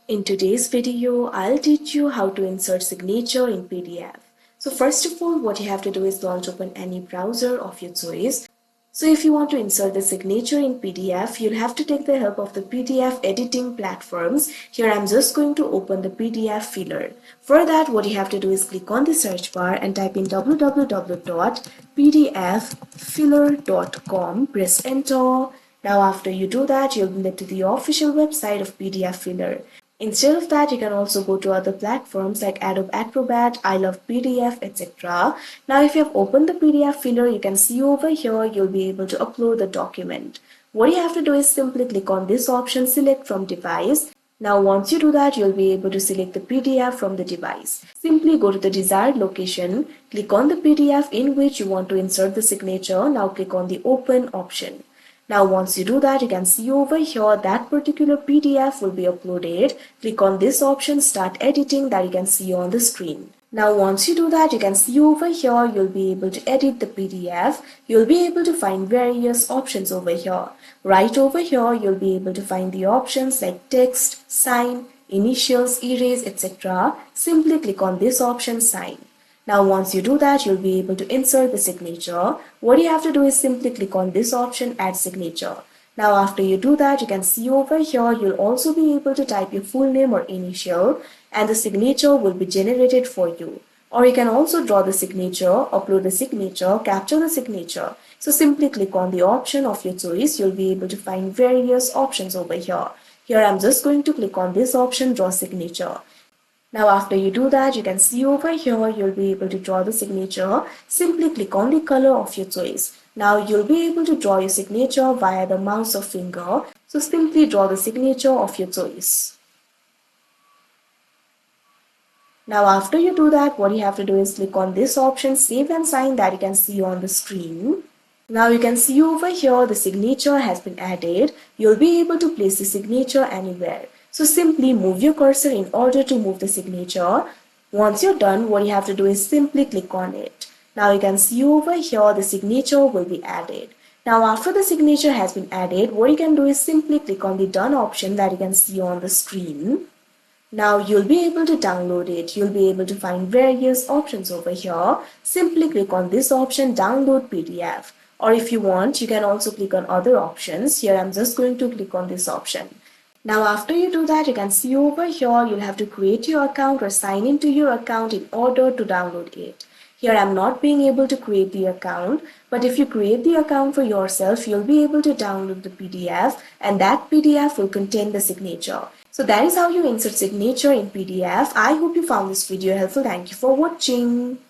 In today's video, I'll teach you how to insert signature in PDF. So first of all, what you have to do is launch open any browser of your choice. So if you want to insert the signature in PDF, you'll have to take the help of the PDF editing platforms. Here I'm just going to open the PDF filler. For that, what you have to do is click on the search bar and type in www.pdffiller.com. Press enter. Now after you do that, you'll be led to the official website of PDF Filler. Instead of that, you can also go to other platforms like Adobe Acrobat, I Love PDF, etc. Now if you have opened the PDF Filler, you can see over here, you'll be able to upload the document. What you have to do is simply click on this option, select from device. Now once you do that, you'll be able to select the PDF from the device. Simply go to the desired location, click on the PDF in which you want to insert the signature. Now click on the open option. Now once you do that, you can see over here that particular PDF will be uploaded. Click on this option, start editing, that you can see on the screen. Now once you do that, you can see over here, you'll be able to edit the PDF. You'll be able to find various options over here. Right over here, you'll be able to find the options like text, sign, initials, erase, etc. Simply click on this option, sign. Now once you do that, you'll be able to insert the signature. What you have to do is simply click on this option, add signature. Now after you do that, you can see over here, you'll also be able to type your full name or initial and the signature will be generated for you. Or you can also draw the signature, upload the signature, capture the signature. So simply click on the option of your choice. You'll be able to find various options over here. Here I'm just going to click on this option, draw signature. Now after you do that, you can see over here, you'll be able to draw the signature. Simply click on the color of your choice. Now you'll be able to draw your signature via the mouse or finger. So simply draw the signature of your choice. Now after you do that, what you have to do is click on this option, save and sign, that you can see on the screen. Now you can see over here the signature has been added. You'll be able to place the signature anywhere. So simply move your cursor in order to move the signature. Once you're done, what you have to do is simply click on it. Now you can see over here the signature will be added. Now after the signature has been added, what you can do is simply click on the done option that you can see on the screen. Now you'll be able to download it. You'll be able to find various options over here. Simply click on this option, download PDF. Or if you want, you can also click on other options. Here I'm just going to click on this option. Now after you do that, you can see over here, you'll have to create your account or sign into your account in order to download it. Here I'm not being able to create the account, but if you create the account for yourself, you'll be able to download the PDF and that PDF will contain the signature. So that is how you insert signature in PDF. I hope you found this video helpful. Thank you for watching.